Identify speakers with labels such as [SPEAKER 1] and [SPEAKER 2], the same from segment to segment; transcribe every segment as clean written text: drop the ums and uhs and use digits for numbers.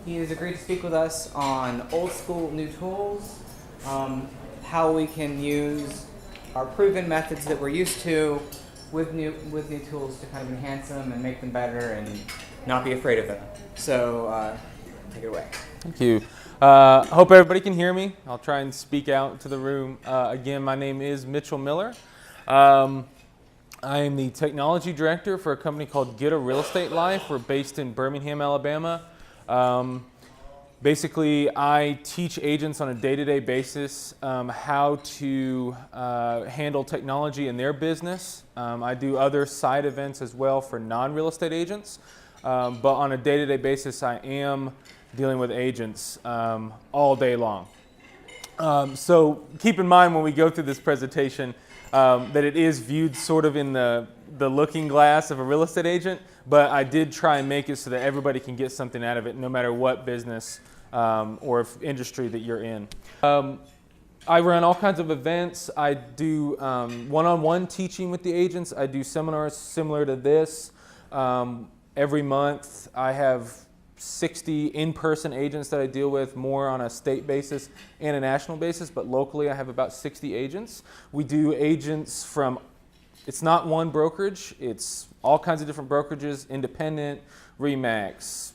[SPEAKER 1] He has agreed to speak with us on old school new tools, how we can use our proven methods that we're used to with new tools to kind of enhance them and make them better and not be afraid of them. So take it away.
[SPEAKER 2] Thank you. I hope everybody can hear me. I'll try and speak out to the room. Again, my name is Mitchell Miller. I am the technology director for a company called Get a Real Estate Life. We're based in Birmingham, Alabama. Basically, I teach agents on a day-to-day basis how to handle technology in their business. I do other side events as well for non-real estate agents. But on a day-to-day basis, I am dealing with agents all day long. So keep in mind when we go through this presentation that it is viewed sort of in the looking glass of a real estate agent, but I did try and make it so that everybody can get something out of it no matter what business or industry that you're in. I run all kinds of events. I do one-on-one teaching with the agents. I do seminars similar to this. Every month I have 60 in-person agents that I deal with, more on a state basis and a national basis, but locally I have about 60 agents. We do agents from, it's not one brokerage, it's all kinds of different brokerages: Independent, Remax,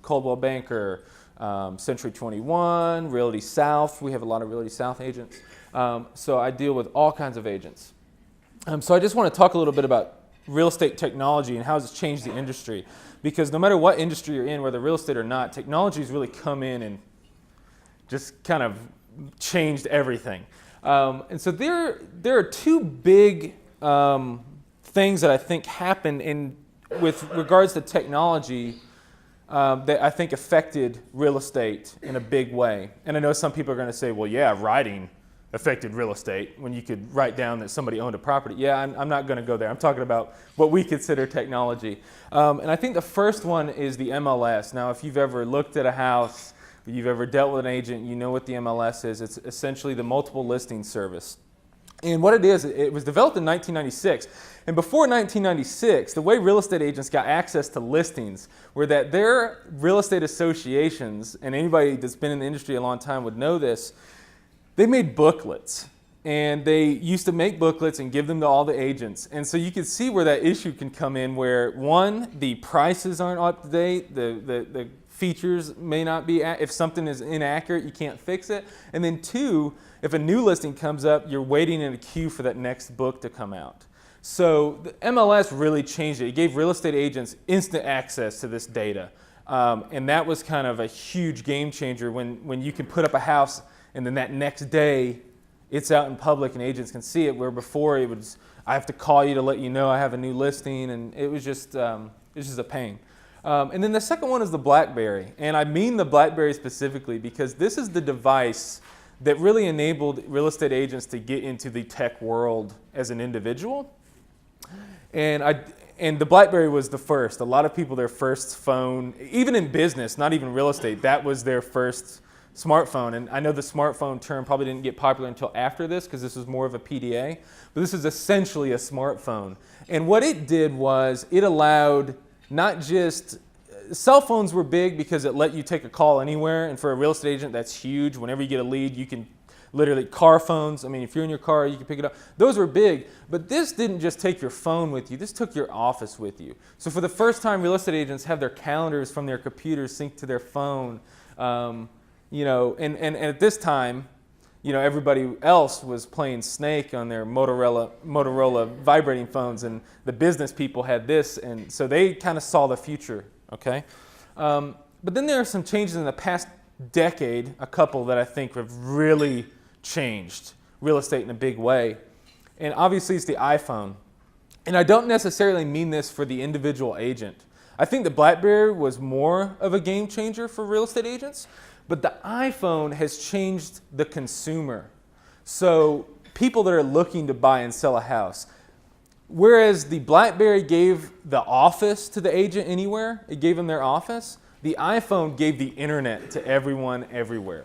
[SPEAKER 2] Coldwell Banker, Century 21, Realty South. We have a lot of Realty South agents. So I deal with all kinds of agents. So I just want to talk a little bit about real estate technology and how it's changed the industry. Because no matter what industry you're in, whether real estate or not, technology's really come in and just kind of changed everything. And so there are two big things that I think happened with regards to technology that I think affected real estate in a big way. And I know some people are going to say, well, yeah, writing affected real estate when you could write down that somebody owned a property. Yeah, I'm not going to go there. I'm talking about what we consider technology. And I think the first one is the MLS. Now, if you've ever looked at a house, you've ever dealt with an agent, you know what the MLS is. It's essentially the multiple listing service. And what it is, it was developed in 1996. And before 1996, the way real estate agents got access to listings were that their real estate associations, and anybody that's been in the industry a long time would know this, they made booklets, and they used to make booklets and give them to all the agents. And so you can see where that issue can come in, where one, the prices aren't up to date, the features may not be, if something is inaccurate, you can't fix it. And then two, if a new listing comes up, you're waiting in a queue for that next book to come out. So the MLS really changed it. It gave real estate agents instant access to this data. And that was kind of a huge game changer when you can put up a house and then that next day, it's out in public and agents can see it, where before it was, I have to call you to let you know I have a new listing, and it was just a pain. And then the second one is the Blackberry. And I mean the Blackberry specifically because this is the device that really enabled real estate agents to get into the tech world as an individual. And the Blackberry was the first. A lot of people, their first phone, even in business, not even real estate, that was their first smartphone. And I know the smartphone term probably didn't get popular until after this because this was more of a PDA, but this is essentially a smartphone. And what it did was it allowed not just, cell phones were big because it let you take a call anywhere, and for a real estate agent that's huge. Whenever you get a lead, you can literally, car phones, I mean, if you're in your car, you can pick it up. Those were big, but this didn't just take your phone with you, this took your office with you. So for the first time, real estate agents have their calendars from their computers synced to their phone. And at this time, everybody else was playing Snake on their Motorola vibrating phones, and the business people had this, and so they kind of saw the future, okay? But then there are some changes in the past decade, a couple that I think have really changed real estate in a big way. And obviously it's the iPhone. And I don't necessarily mean this for the individual agent. I think the Blackberry was more of a game changer for real estate agents, but the iPhone has changed the consumer. So people that are looking to buy and sell a house, whereas the Blackberry gave the office to the agent anywhere, it gave them their office, the iPhone gave the internet to everyone everywhere.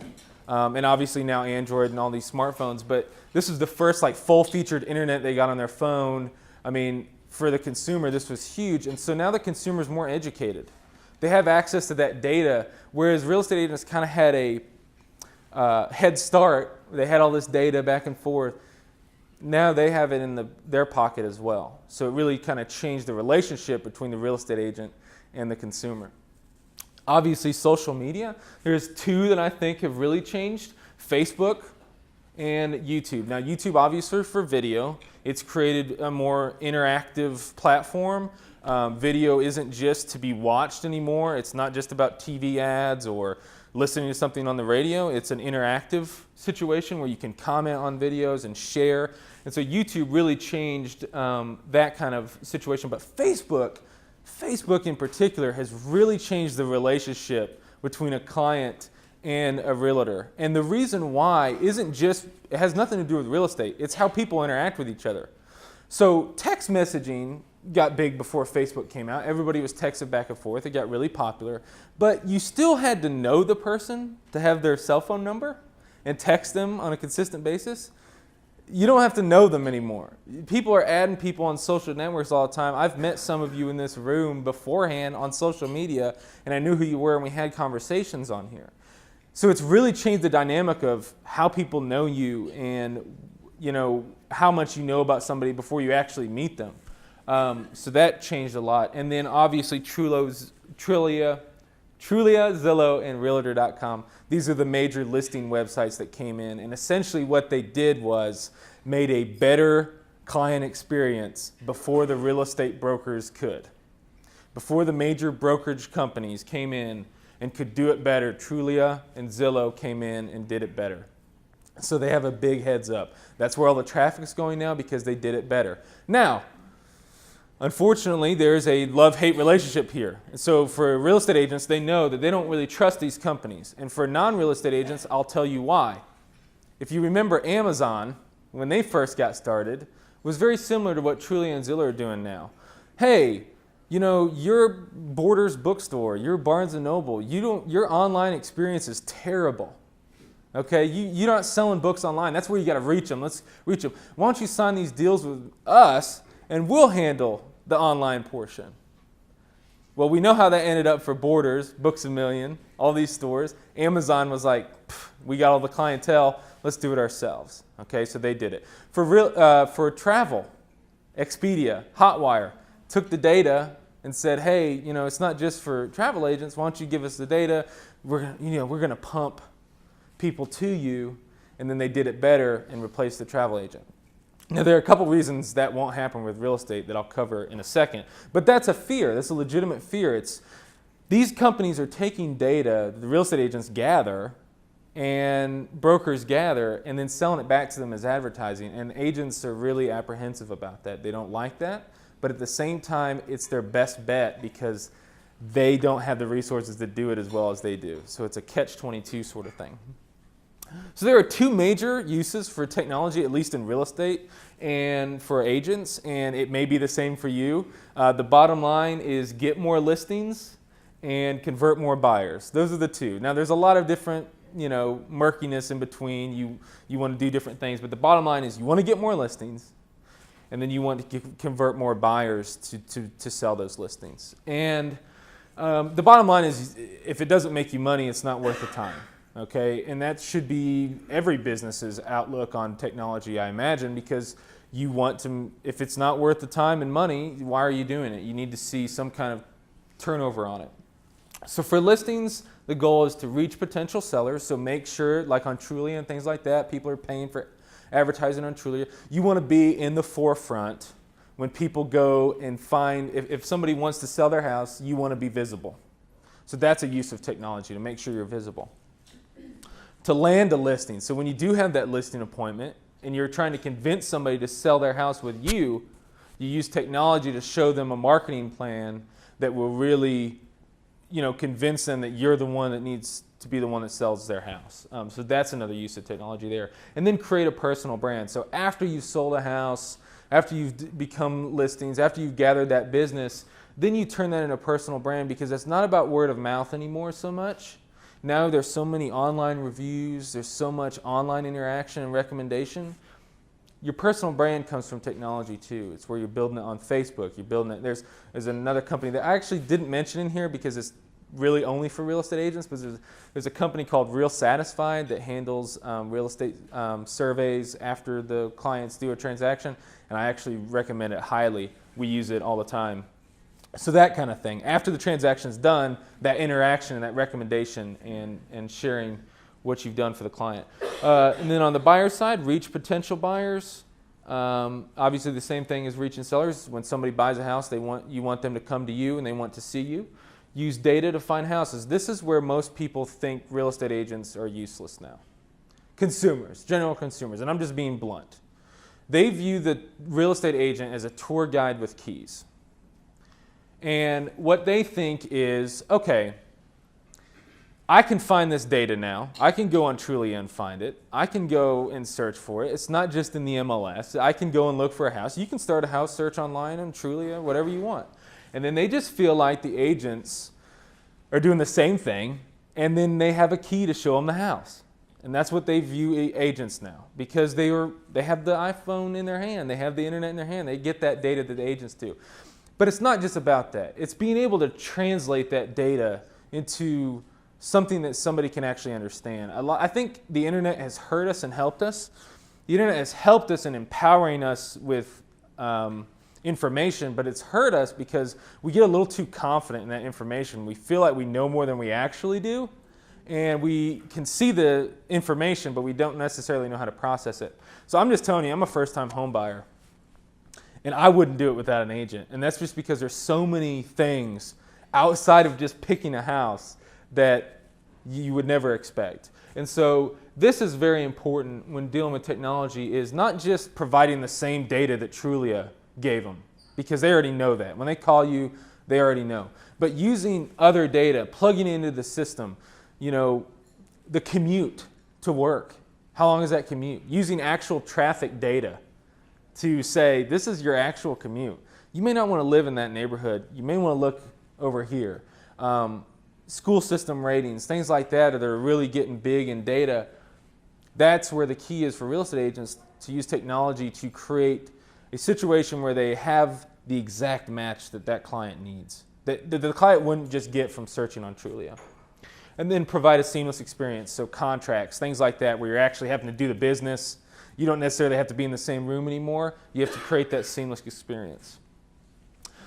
[SPEAKER 2] And obviously now Android and all these smartphones, but this was the first full-featured internet they got on their phone. I mean, for the consumer, this was huge. And so now the consumer's more educated. They have access to that data, whereas real estate agents kind of had a head start. They had all this data back and forth. Now they have it in their pocket as well. So it really kind of changed the relationship between the real estate agent and the consumer. Obviously, social media. There's two that I think have really changed: Facebook and YouTube. Now, YouTube obviously for video. It's created a more interactive platform. Video isn't just to be watched anymore. It's not just about TV ads or listening to something on the radio. It's an interactive situation where you can comment on videos and share. And so YouTube really changed that kind of situation. But Facebook in particular has really changed the relationship between a client and a realtor. And the reason why isn't just, it has nothing to do with real estate. It's how people interact with each other. So text messaging got big before Facebook came out. Everybody was texting back and forth. It got really popular. But you still had to know the person to have their cell phone number and text them on a consistent basis. You don't have to know them anymore. People are adding people on social networks all the time. I've met some of you in this room beforehand on social media, and I knew who you were, and we had conversations on here. So it's really changed the dynamic of how people know you and, you know, how much you know about somebody before you actually meet them. So that changed a lot. And then obviously Trulia, Zillow, and Realtor.com. These are the major listing websites that came in. And essentially what they did was made a better client experience before the real estate brokers could. Before the major brokerage companies came in and could do it better, Trulia and Zillow came in and did it better. So they have a big heads up. That's where all the traffic's going now because they did it better. Now, unfortunately, there's a love-hate relationship here. And so for real estate agents, they know that they don't really trust these companies. And for non-real estate agents, I'll tell you why. If you remember Amazon, when they first got started, was very similar to what Trulia and Zillow are doing now. Hey, you know, your Borders bookstore, your Barnes & Noble, your online experience is terrible. Okay, you're not selling books online. That's where you got to reach them. Let's reach them. Why don't you sign these deals with us, and we'll handle the online portion? Well, we know how that ended up for Borders, Books A Million, all these stores. Amazon was like, we got all the clientele. Let's do it ourselves. Okay, so they did it. For travel, Expedia, Hotwire took the data and said, hey, you know, it's not just for travel agents. Why don't you give us the data? We're going to pump people to you, and then they did it better and replaced the travel agent. Now, there are a couple reasons that won't happen with real estate that I'll cover in a second, but that's a fear. That's a legitimate fear. It's these companies are taking data the real estate agents gather and brokers gather and then selling it back to them as advertising, and agents are really apprehensive about that. They don't like that, but at the same time, it's their best bet because they don't have the resources to do it as well as they do. So it's a catch-22 sort of thing. So there are two major uses for technology, at least in real estate and for agents, and it may be the same for you. The bottom line is get more listings and convert more buyers. Those are the two. Now there's a lot of different, murkiness in between. You want to do different things, but the bottom line is you want to get more listings, and then you want to convert more buyers to sell those listings. And the bottom line is if it doesn't make you money, it's not worth the time. Okay, and that should be every business's outlook on technology, I imagine, because you want to, if it's not worth the time and money, why are you doing it? You need to see some kind of turnover on it. So for listings, the goal is to reach potential sellers. So make sure, like on Trulia and things like that, people are paying for advertising on Trulia. You want to be in the forefront when people go and find, if somebody wants to sell their house, you want to be visible. So that's a use of technology, to make sure you're visible. To land a listing. So when you do have that listing appointment and you're trying to convince somebody to sell their house with you, you use technology to show them a marketing plan that will really, convince them that you're the one that needs to be the one that sells their house. So that's another use of technology there. And then create a personal brand. So after you've sold a house, after you've become listings, after you've gathered that business, then you turn that into a personal brand, because it's not about word of mouth anymore so much. Now there's so many online reviews, there's so much online interaction and recommendation. Your personal brand comes from technology too. It's where you're building it on Facebook, you're building it. There's another company that I actually didn't mention in here because really only for real estate agents, but there's a company called Real Satisfied that handles real estate surveys after the clients do a transaction, and I actually recommend it highly. We use it all the time. So that kind of thing. After the transaction's done, that interaction and that recommendation and sharing what you've done for the client. And then on the buyer side, reach potential buyers. Obviously the same thing as reaching sellers. When somebody buys a house, you want them to come to you and they want to see you. Use data to find houses. This is where most people think real estate agents are useless now. Consumers, general consumers, and I'm just being blunt. They view the real estate agent as a tour guide with keys. And what they think is, okay, I can find this data now. I can go on Trulia and find it. I can go and search for it. It's not just in the MLS. I can go and look for a house. You can start a house search online on Trulia, whatever you want. And then they just feel like the agents are doing the same thing, and then they have a key to show them the house. And that's what they view agents now, because they have the iPhone in their hand. They have the internet in their hand. They get that data that the agents do. But it's not just about that. It's being able to translate that data into something that somebody can actually understand. I think the internet has hurt us and helped us. The internet has helped us in empowering us with information, but it's hurt us because we get a little too confident in that information. We feel like we know more than we actually do, and we can see the information, but we don't necessarily know how to process it. So I'm just telling you, I'm a first-time home buyer. And I wouldn't do it without an agent. And that's just because there's so many things outside of just picking a house that you would never expect. And so this is very important when dealing with technology, is not just providing the same data that Trulia gave them, because they already know that. When they call you, they already know. But using other data, plugging into the system, the commute to work. How long is that commute? Using actual traffic data to say, this is your actual commute. You may not want to live in that neighborhood. You may want to look over here. School system ratings, things like that are really getting big in data. That's where the key is for real estate agents, to use technology to create a situation where they have the exact match that client needs, that the client wouldn't just get from searching on Trulia. And then provide a seamless experience, so contracts, things like that, where you're actually having to do the business. You don't necessarily have to be in the same room anymore. You have to create that seamless experience.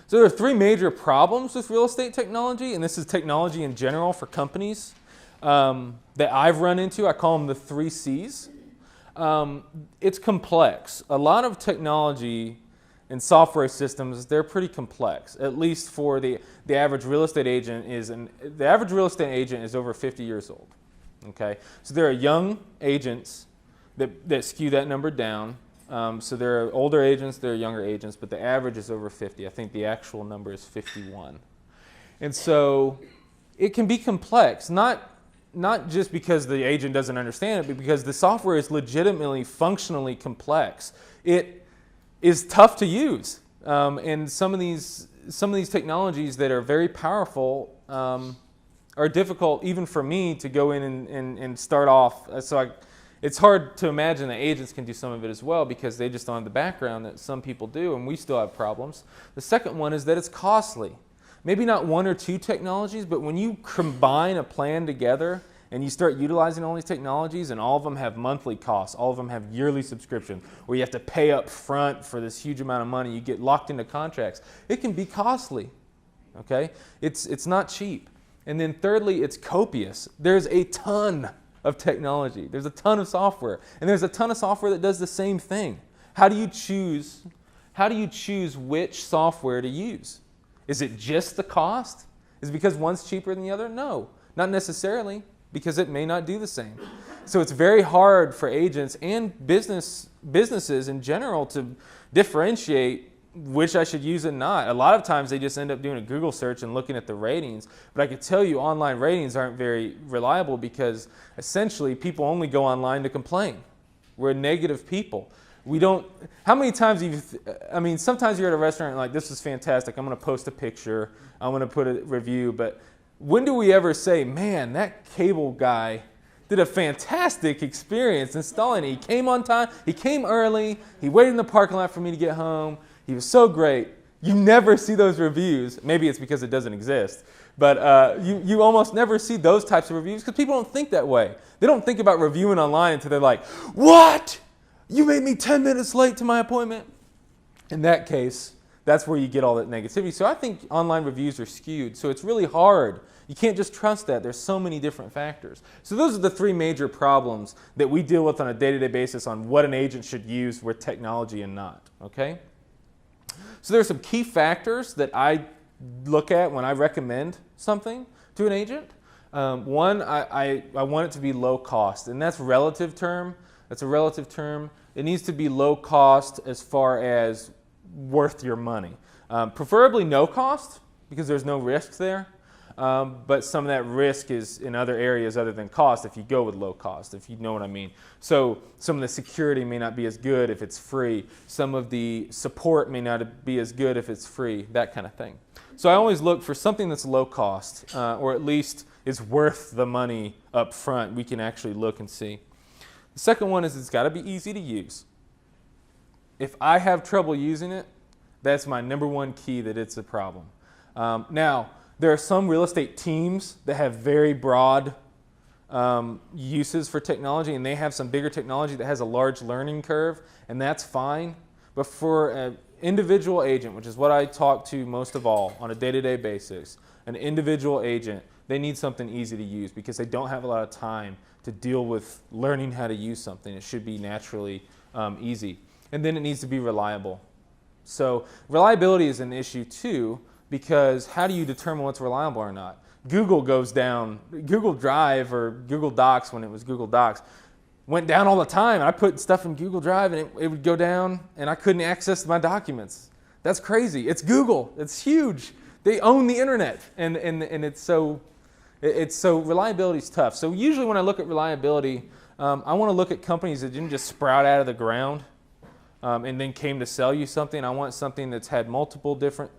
[SPEAKER 2] So there are three major problems with real estate technology, and this is technology in general for companies that I've run into. I call them the 3 C's. It's complex. A lot of technology and software systems, they're pretty complex, at least for the average real estate agent the average real estate agent is over 50 years old. Okay? So there are young agents that skew that number down. So there are older agents, there are younger agents, but the average is over 50. I think the actual number is 51. And so it can be complex, not just because the agent doesn't understand it, but because the software is legitimately functionally complex. It is tough to use. And some of these technologies that are very powerful are difficult even for me to go in and start off. It's hard to imagine that agents can do some of it as well, because they just don't have the background that some people do, and we still have problems. The second one is that it's costly. Maybe not 1 or 2 technologies, but when you combine a plan together and you start utilizing all these technologies, and all of them have monthly costs, all of them have yearly subscriptions, where you have to pay up front for this huge amount of money, you get locked into contracts, it can be costly. Okay? It's not cheap. And then thirdly, it's copious. There's a ton of technology. There's a ton of software, and there's a ton of software that does the same thing. How do you choose which software to use? Is it just the cost? Is it because one's cheaper than the other? No, not necessarily, because it may not do the same. So it's very hard for agents and businesses in general to differentiate which I should use and not. A lot of times they just end up doing a Google search and looking at the ratings. But I can tell you online ratings aren't very reliable, because essentially people only go online to complain. We're negative people. How many times sometimes you're at a restaurant and like, this is fantastic, I'm going to post a picture, I'm going to put a review, but when do we ever say, man, that cable guy did a fantastic experience installing it. He came on time, he came early, he waited in the parking lot for me to get home, he was so great. You never see those reviews. Maybe it's because it doesn't exist. But you almost never see those types of reviews because people don't think that way. They don't think about reviewing online until they're like, what? You made me 10 minutes late to my appointment? In that case, that's where you get all that negativity. So I think online reviews are skewed. So it's really hard. You can't just trust that. There's so many different factors. So those are the three major problems that we deal with on a day-to-day basis on what an agent should use with technology and not. Okay? So there are some key factors that I look at when I recommend something to an agent. One, I want it to be low cost, and that's relative term. That's a relative term. It needs to be low cost as far as worth your money. Preferably no cost because there's no risk there. But some of that risk is in other areas other than cost if you go with low cost, if you know what I mean. So some of the security may not be as good if it's free. Some of the support may not be as good if it's free, that kind of thing. So I always look for something that's low cost or at least is worth the money up front. We can actually look and see. The second one is it's got to be easy to use. If I have trouble using it, that's my number one key that it's a problem. Now, there are some real estate teams that have very broad uses for technology, and they have some bigger technology that has a large learning curve, and that's fine. But for an individual agent, which is what I talk to most of all on a day-to-day basis, an individual agent, they need something easy to use because they don't have a lot of time to deal with learning how to use something. It should be naturally easy. And then it needs to be reliable. So reliability is an issue too, because how do you determine what's reliable or not? Google goes down, Google Drive or Google Docs when it was Google Docs, went down all the time. I put stuff in Google Drive and it would go down and I couldn't access my documents. That's crazy. It's Google. It's huge. They own the internet and it's so reliability is tough. So usually when I look at reliability, I want to look at companies that didn't just sprout out of the ground and then came to sell you something. I want something that's had multiple different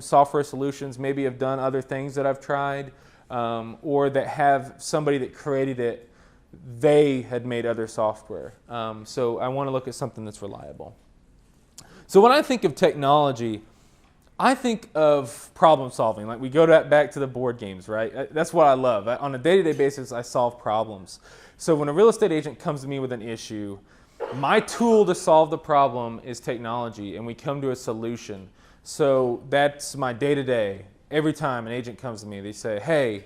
[SPEAKER 2] software solutions, maybe have done other things that I've tried, or that have somebody that created it, they had made other software. So I want to look at something that's reliable. So when I think of technology, I think of problem solving. Like we go back to the board games, right? That's what I love. On a day-to-day basis, I solve problems. So when a real estate agent comes to me with an issue, my tool to solve the problem is technology, and we come to a solution. So that's my day-to-day. Every time an agent comes to me, they say, hey,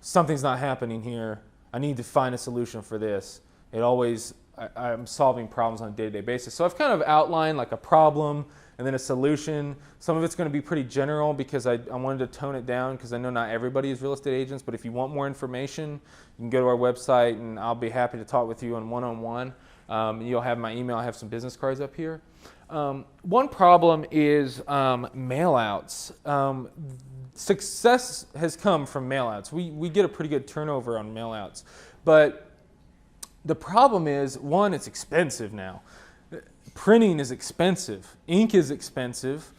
[SPEAKER 2] something's not happening here. I need to find a solution for this. I'm solving problems on a day-to-day basis. So I've kind of outlined like a problem and then a solution. Some of it's going to be pretty general because I wanted to tone it down because I know not everybody is real estate agents, but if you want more information, you can go to our website and I'll be happy to talk with you on one-on-one. You'll have my email. I have some business cards up here. One problem is mail-outs. Success has come from mail-outs. We get a pretty good turnover on mail-outs. But the problem is, one, it's expensive now. Printing is expensive. Ink is expensive.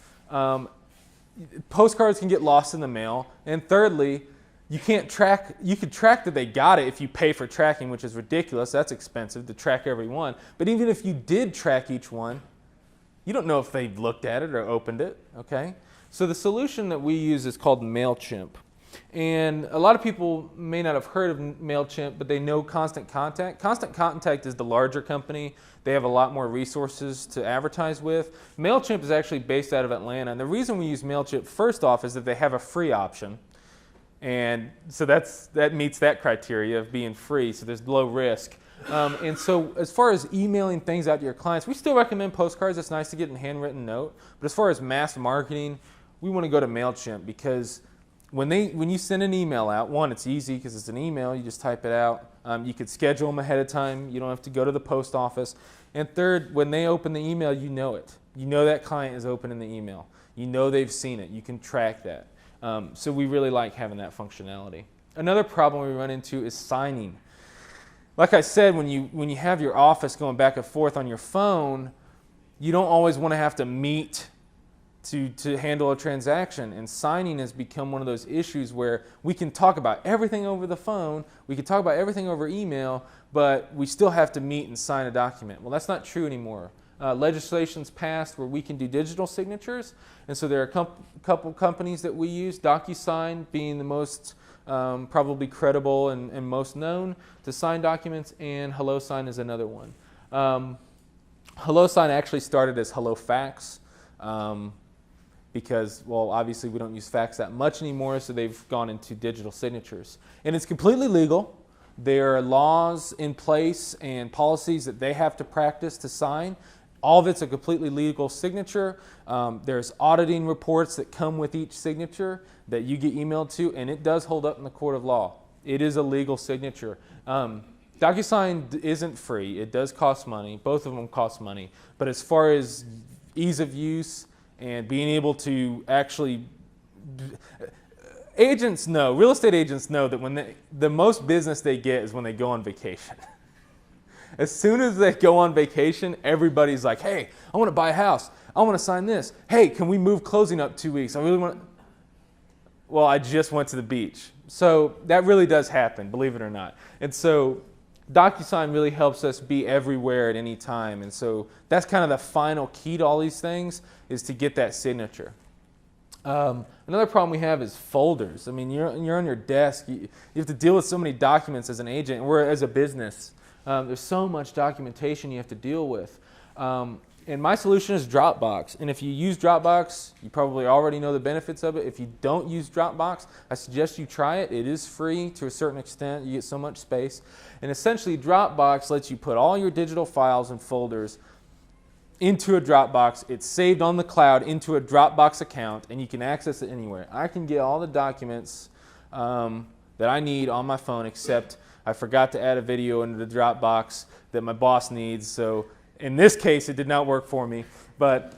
[SPEAKER 2] Postcards can get lost in the mail. And thirdly, you could track that they got it if you pay for tracking, which is ridiculous. That's expensive to track every one. But even if you did track each one, you don't know if they've looked at it or opened it, okay? So the solution that we use is called Mailchimp. And a lot of people may not have heard of Mailchimp, but they know Constant Contact. Constant Contact is the larger company. They have a lot more resources to advertise with. Mailchimp is actually based out of Atlanta. And the reason we use Mailchimp, first off, is that they have a free option. And so that meets that criteria of being free, so there's low risk. And so as far as emailing things out to your clients, we still recommend postcards. It's nice to get a handwritten note. But as far as mass marketing, we want to go to Mailchimp because when you send an email out, one, it's easy because it's an email. You just type it out. You could schedule them ahead of time. You don't have to go to the post office. And third, when they open the email, you know it. You know that client is opening the email. You know they've seen it. You can track that. So we really like having that functionality. Another problem we run into is signing. Like I said, when you have your office going back and forth on your phone, you don't always want to have to meet to handle a transaction. And signing has become one of those issues where we can talk about everything over the phone, we can talk about everything over email, but we still have to meet and sign a document. Well, that's not true anymore. legislation's passed where we can do digital signatures. And so there are a couple companies that we use, DocuSign being the most probably credible and most known to sign documents, and HelloSign is another one. HelloSign actually started as HelloFax because, well, obviously we don't use fax that much anymore, so they've gone into digital signatures. And it's completely legal. There are laws in place and policies that they have to practice to sign. All of it's a completely legal signature. There's auditing reports that come with each signature that you get emailed to, and it does hold up in the court of law. It is a legal signature. DocuSign isn't free. It does cost money. Both of them cost money. But as far as ease of use and being able to actually... Agents know, real estate agents know that when the most business they get is when they go on vacation. As soon as they go on vacation, everybody's like, hey, I want to buy a house. I want to sign this. Hey, can we move closing up 2 weeks? I really want to... Well, I just went to the beach. So that really does happen, believe it or not. And so DocuSign really helps us be everywhere at any time. And so that's kind of the final key to all these things, is to get that signature. Another problem we have is folders. I mean, you're on your desk. You have to deal with so many documents as an agent, or as a business. There's so much documentation you have to deal with. And my solution is Dropbox. And if you use Dropbox, you probably already know the benefits of it. If you don't use Dropbox, I suggest you try it. It is free to a certain extent. You get so much space. And essentially, Dropbox lets you put all your digital files and folders into a Dropbox. It's saved on the cloud into a Dropbox account, and you can access it anywhere. I can get all the documents that I need on my phone, except I forgot to add a video into the Dropbox that my boss needs. So in this case, it did not work for me. But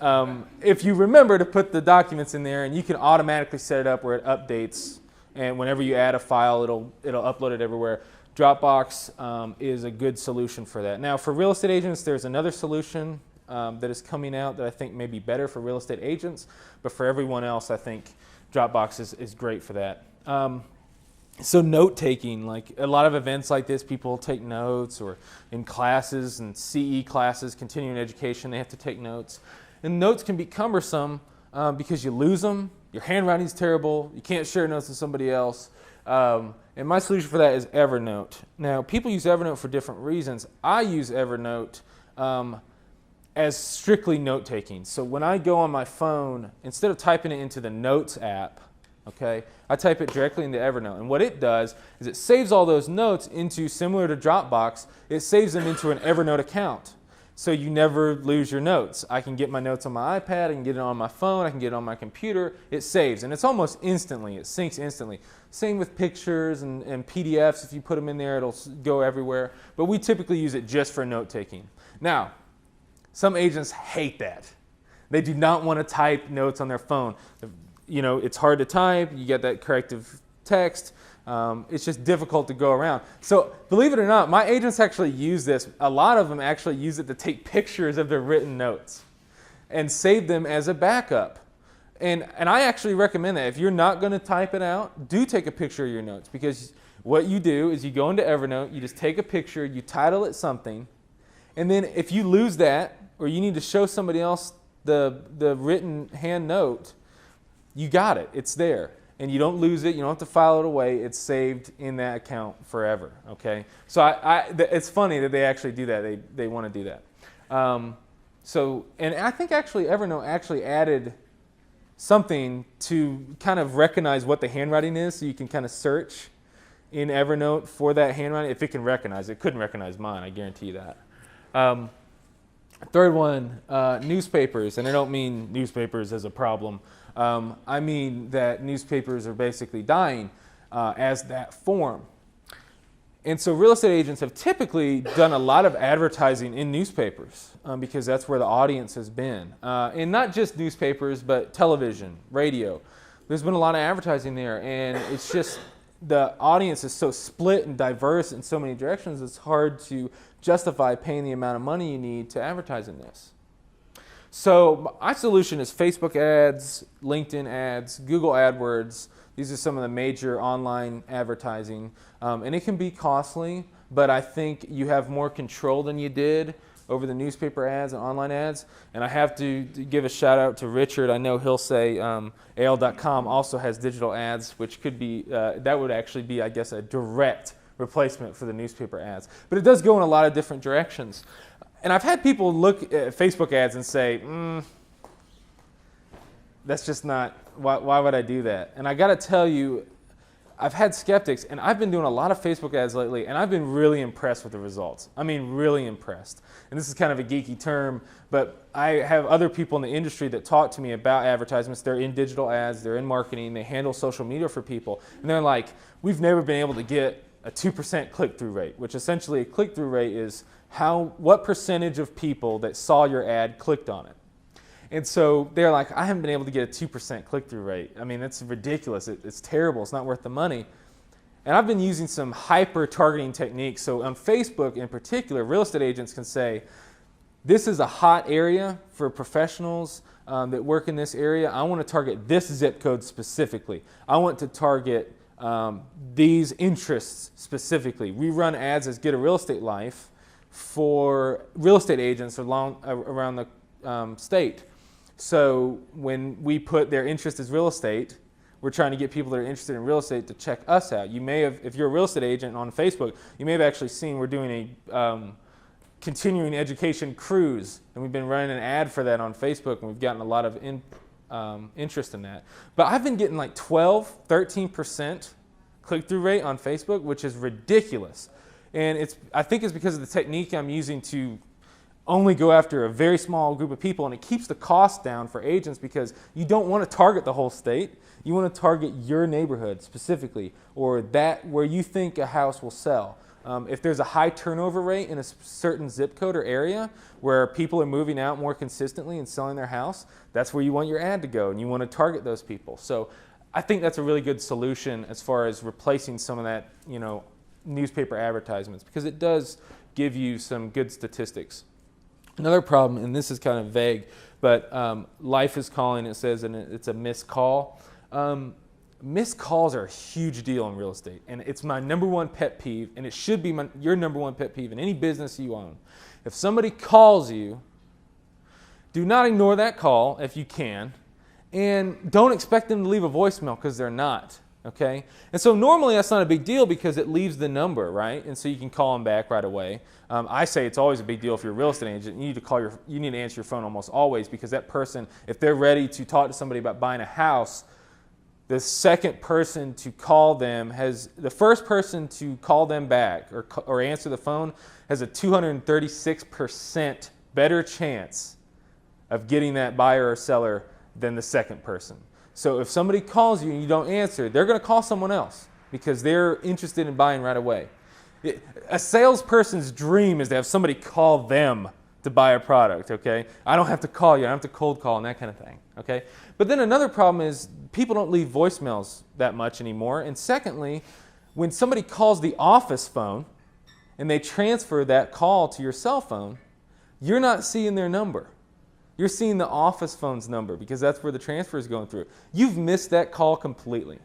[SPEAKER 2] if you remember to put the documents in there, and you can automatically set it up where it updates, and whenever you add a file, it'll upload it everywhere. Dropbox is a good solution for that. Now, for real estate agents, there's another solution that is coming out that I think may be better for real estate agents, but for everyone else, I think Dropbox is great for that. So note-taking, like a lot of events like this, people take notes, or in classes and CE classes, continuing education, they have to take notes. And notes can be cumbersome because you lose them, your handwriting's terrible, you can't share notes with somebody else. And my solution for that is Evernote. Now, people use Evernote for different reasons. I use Evernote as strictly note-taking. So when I go on my phone, instead of typing it into the Notes app, okay, I type it directly into Evernote. And what it does is it saves all those notes into, similar to Dropbox, it saves them into an Evernote account. So you never lose your notes. I can get my notes on my iPad, I can get it on my phone, I can get it on my computer. It saves, and it's almost instantly. It syncs instantly. Same with pictures and PDFs. If you put them in there, it'll go everywhere. But we typically use it just for note-taking. Now, some agents hate that. They do not want to type notes on their phone. You know, it's hard to type. You get that corrective text. It's just difficult to go around. So believe it or not, my agents actually use this. A lot of them actually use it to take pictures of their written notes and save them as a backup. And I actually recommend that. If you're not going to type it out, do take a picture of your notes, because what you do is you go into Evernote, you just take a picture, you title it something, and then if you lose that, or you need to show somebody else the written hand note, you got it. It's there. And you don't lose it. You don't have to file it away. It's saved in that account forever. Okay? So it's funny that they actually do that. They want to do that. And I think actually Evernote actually added something to kind of recognize what the handwriting is, so you can kind of search in Evernote for that handwriting, if it can recognize it. It couldn't recognize mine, I guarantee you that. Third one, newspapers. And I don't mean newspapers as a problem. I mean that newspapers are basically dying as that form. And so real estate agents have typically done a lot of advertising in newspapers because that's where the audience has been. And not just newspapers, but television, radio. There's been a lot of advertising there, and it's just the audience is so split and diverse in so many directions, it's hard to justify paying the amount of money you need to advertise in this. So my solution is Facebook ads, LinkedIn ads, Google AdWords. These are some of the major online advertising. And it can be costly, but I think you have more control than you did over the newspaper ads and online ads. And I have to give a shout out to Richard. I know he'll say AL.com also has digital ads, which could be, that would actually be, I guess, a direct replacement for the newspaper ads. But it does go in a lot of different directions. And I've had people look at Facebook ads and say, that's just not, why would I do that? And I got to tell you, I've had skeptics, and I've been doing a lot of Facebook ads lately, and I've been really impressed with the results. I mean, really impressed. And this is kind of a geeky term, but I have other people in the industry that talk to me about advertisements. They're in digital ads, they're in marketing, they handle social media for people. And they're like, we've never been able to get a 2% click-through rate, which essentially a click-through rate is what percentage of people that saw your ad clicked on it. And so they're like, I haven't been able to get a 2% click-through rate. I mean, that's ridiculous. It's terrible. It's not worth the money. And I've been using some hyper-targeting techniques. So on Facebook in particular, real estate agents can say, this is a hot area for professionals that work in this area. I want to target this zip code specifically. I want to target these interests specifically. We run ads as Get a Real Estate Life for real estate agents around the state. So when we put their interest as real estate, we're trying to get people that are interested in real estate to check us out. You may have, if you're a real estate agent on Facebook, you may have actually seen we're doing a continuing education cruise, and we've been running an ad for that on Facebook, and we've gotten a lot of interest in that. But I've been getting like 12, 13% click-through rate on Facebook, which is ridiculous. And I think it's because of the technique I'm using to only go after a very small group of people, and it keeps the cost down for agents because you don't want to target the whole state. You want to target your neighborhood specifically, or that where you think a house will sell. If there's a high turnover rate in a certain zip code or area where people are moving out more consistently and selling their house, that's where you want your ad to go, and you want to target those people. So I think that's a really good solution as far as replacing some of that, newspaper advertisements, because it does give you some good statistics. Another problem, and this is kind of vague, but Life is Calling, it says, and it's a missed call. Missed calls are a huge deal in real estate, and it's my number one pet peeve, and it should be your number one pet peeve in any business you own. If somebody calls you, do not ignore that call if you can, and don't expect them to leave a voicemail because they're not. Okay, and so normally that's not a big deal because it leaves the number, right? And so you can call them back right away. I say it's always a big deal if you're a real estate agent. You need to answer your phone almost always, because that person, if they're ready to talk to somebody about buying a house, the second person to call them the first person to call them back or answer the phone has a 236% better chance of getting that buyer or seller than the second person. So if somebody calls you and you don't answer, they're going to call someone else because they're interested in buying right away. A salesperson's dream is to have somebody call them to buy a product, okay? I don't have to call you. I don't have to cold call and that kind of thing, okay? But then another problem is people don't leave voicemails that much anymore. And secondly, when somebody calls the office phone and they transfer that call to your cell phone, you're not seeing their number. You're seeing the office phone's number because that's where the transfer is going through. You've missed that call completely.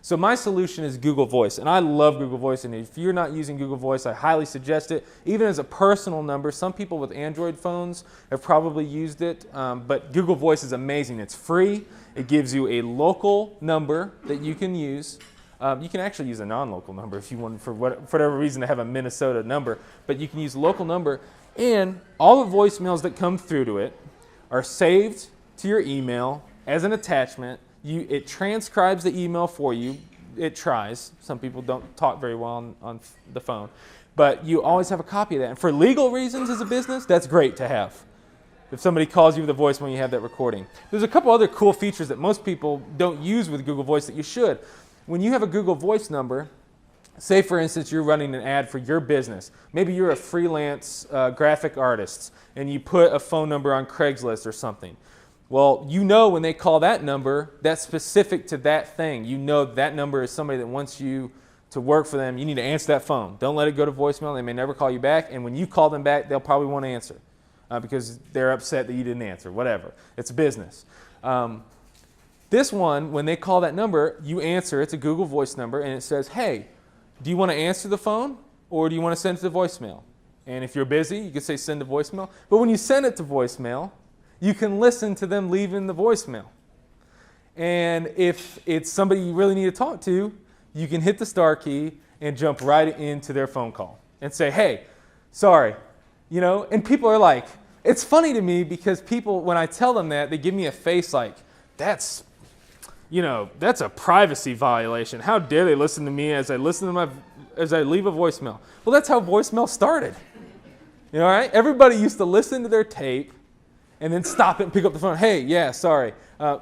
[SPEAKER 2] So my solution is Google Voice, and I love Google Voice. And if you're not using Google Voice, I highly suggest it. Even as a personal number, some people with Android phones have probably used it, but Google Voice is amazing. It's free. It gives you a local number that you can use. You can actually use a non-local number if you want, for whatever reason, to have a Minnesota number, but you can use a local number, and all the voicemails that come through to it are saved to your email as an attachment. It transcribes the email for you. It tries. Some people don't talk very well on the phone. But you always have a copy of that. And for legal reasons as a business, that's great to have. If somebody calls you with a voicemail, you have that recording. There's a couple other cool features that most people don't use with Google Voice that you should. When you have a Google Voice number, say for instance you're running an ad for your business. Maybe you're a freelance graphic artist and you put a phone number on Craigslist or something. Well, you know when they call that number, that's specific to that thing. You know that number is somebody that wants you to work for them. You need to answer that phone. Don't let it go to voicemail. They may never call you back. And when you call them back, they'll probably want to answer because they're upset that you didn't answer, whatever. It's a business. This one, when they call that number, you answer. It's a Google Voice number, and it says, hey, do you want to answer the phone or do you want to send it to voicemail? And if you're busy, you can say send to voicemail. But when you send it to voicemail, you can listen to them leaving the voicemail. And if it's somebody you really need to talk to, you can hit the star key and jump right into their phone call and say, hey, sorry. And people are like, it's funny to me because people, when I tell them that, they give me a face like, that's a privacy violation. How dare they listen to me as I leave a voicemail? Well, that's how voicemail started. All right? Everybody used to listen to their tape and then stop it and pick up the phone. Hey, yeah, sorry.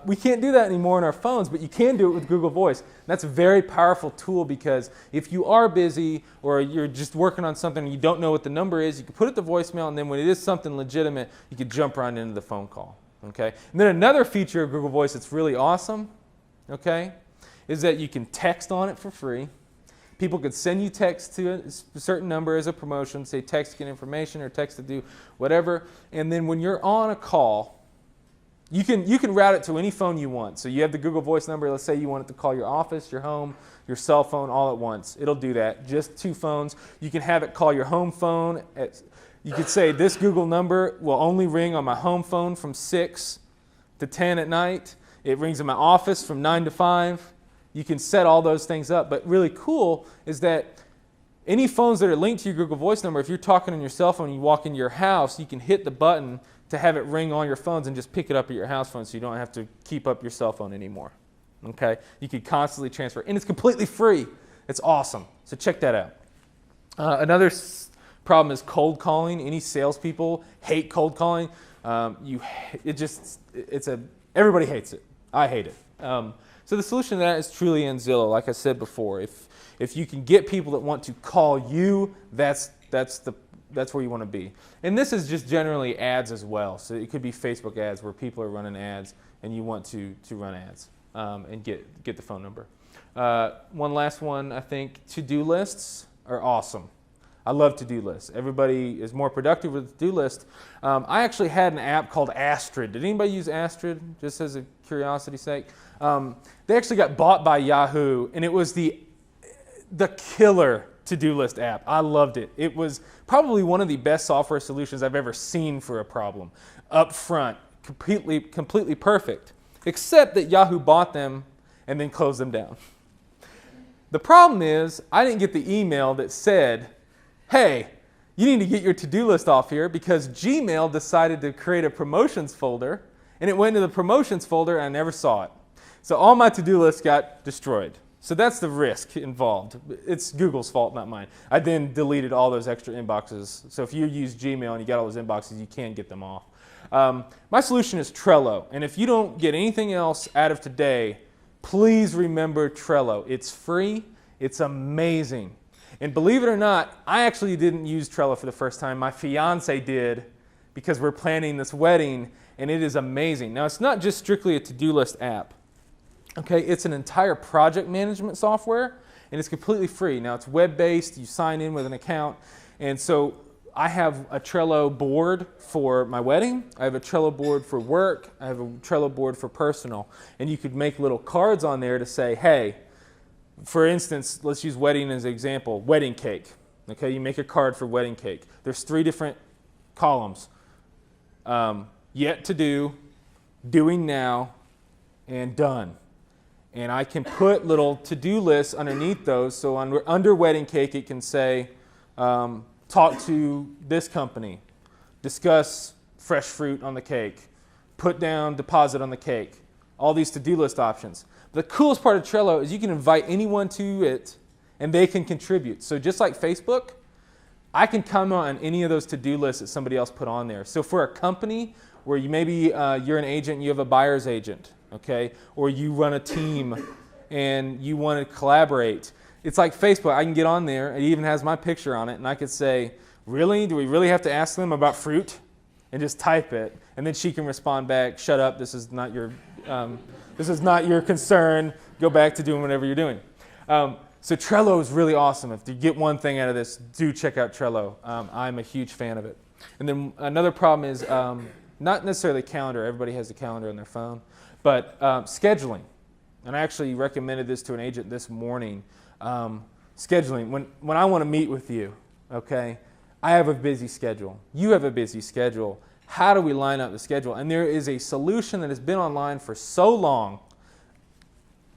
[SPEAKER 2] We can't do that anymore on our phones, but you can do it with Google Voice. That's a very powerful tool because if you are busy or you're just working on something and you don't know what the number is, you can put it to voicemail, and then when it is something legitimate, you can jump right into the phone call. Okay? And then another feature of Google Voice that's really awesome, okay, is that you can text on it for free. People could send you text to a certain number as a promotion, say text to get information or text to do whatever. And then when you're on a call, you can route it to any phone you want. So you have the Google Voice number. Let's say you want it to call your office, your home, your cell phone all at once. It'll do that. Just 2 phones. You can have it call your home phone. You could say this Google number will only ring on my home phone from 6 to 10 at night. It rings in my office from 9 to 5. You can set all those things up. But really cool is that any phones that are linked to your Google Voice number, if you're talking on your cell phone and you walk into your house, you can hit the button to have it ring on your phones and just pick it up at your house phone so you don't have to keep up your cell phone anymore. Okay? You can constantly transfer. And it's completely free. It's awesome. So check that out. Another problem is cold calling. Any salespeople hate cold calling. Everybody hates it. I hate it. So the solution to that is truly in Zillow. Like I said before, if you can get people that want to call you, that's where you want to be. And this is just generally ads as well. So it could be Facebook ads where people are running ads and you want to run ads and get the phone number. One last one, I think, to-do lists are awesome. I love to-do lists. Everybody is more productive with a to-do list. I actually had an app called Astrid. Did anybody use Astrid, just as a curiosity's sake? They actually got bought by Yahoo, and it was the killer to-do list app. I loved it. It was probably one of the best software solutions I've ever seen for a problem. Up front, completely perfect, except that Yahoo bought them and then closed them down. The problem is I didn't get the email that said, hey, you need to get your to-do list off here because Gmail decided to create a promotions folder, and it went into the promotions folder and I never saw it. So all my to-do lists got destroyed. So that's the risk involved. It's Google's fault, not mine. I then deleted all those extra inboxes. So if you use Gmail and you got all those inboxes, you can get them off. My solution is Trello. And if you don't get anything else out of today, please remember Trello. It's free. It's amazing. And believe it or not, I actually didn't use Trello for the first time. My fiance did because we're planning this wedding, and it is amazing. Now, it's not just strictly a to-do list app. Okay, it's an entire project management software, and it's completely free. Now, it's web-based. You sign in with an account. And so I have a Trello board for my wedding. I have a Trello board for work. I have a Trello board for personal. And you could make little cards on there to say, hey, for instance, let's use wedding as an example, wedding cake. Okay, you make a card for wedding cake. There's 3 different columns. Yet to do, doing now, and done. And I can put little to-do lists underneath those. So under wedding cake, it can say, talk to this company, discuss fresh fruit on the cake, put down deposit on the cake, all these to-do list options. The coolest part of Trello is you can invite anyone to it and they can contribute. So just like Facebook, I can comment on any of those to-do lists that somebody else put on there. So for a company where you're an agent and you have a buyer's agent, okay, or you run a team and you want to collaborate, it's like Facebook. I can get on there. It even has my picture on it, and I could say, really? Do we really have to ask them about fruit? And just type it, and then she can respond back, shut up, this is not your concern. Go back to doing whatever you're doing. So Trello is really awesome. If you get one thing out of this, do check out Trello. I'm a huge fan of it. And then another problem is not necessarily calendar. Everybody has a calendar on their phone. But scheduling. And I actually recommended this to an agent this morning. Scheduling. When I want to meet with you, okay, I have a busy schedule. You have a busy schedule. How do we line up the schedule? And there is a solution that has been online for so long.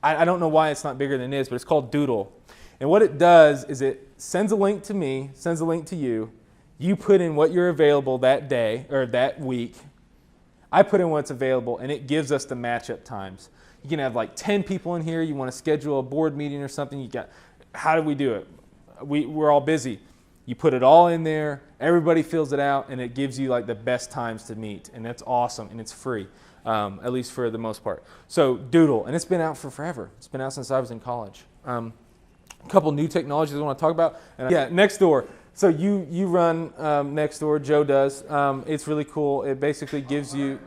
[SPEAKER 2] I don't know why it's not bigger than it is, but it's called Doodle. And what it does is it sends a link to me, sends a link to you. You put in what you're available that day or that week. I put in what's available, and it gives us the matchup times. You can have like 10 people in here. You want to schedule a board meeting or something. How do we do it? We're all busy. You put it all in there, everybody fills it out, and it gives you like the best times to meet, and that's awesome, and it's free, at least for the most part. So Doodle, and it's been out for forever. It's been out since I was in college. A couple new technologies I want to talk about. Yeah, Nextdoor. So you run Nextdoor, Joe does. It's really cool. It basically gives you,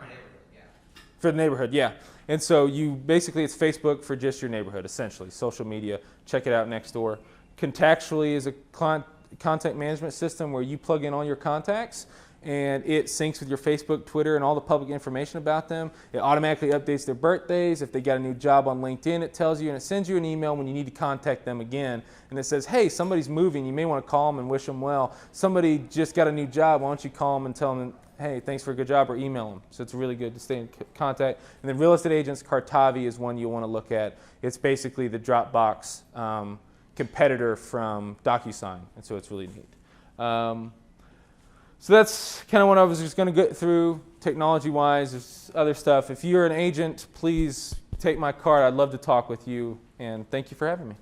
[SPEAKER 2] for the neighborhood, yeah. And so basically it's Facebook for just your neighborhood, essentially, social media. Check it out, Nextdoor. Contactually is a contact management system where you plug in all your contacts and it syncs with your Facebook, Twitter, and all the public information about them. It automatically updates their birthdays. If they got a new job on LinkedIn, it tells you, and it sends you an email when you need to contact them again. And it says, hey, somebody's moving. You may want to call them and wish them well. Somebody just got a new job. Why don't you call them and tell them, hey, thanks for a good job, or email them. So it's really good to stay in contact. And then real estate agents, Kartavi is one you'll want to look at. It's basically the Dropbox competitor from DocuSign, and so it's really neat. So that's kind of what I was just going to get through technology-wise. There's other stuff. If you're an agent, please take my card. I'd love to talk with you, and thank you for having me.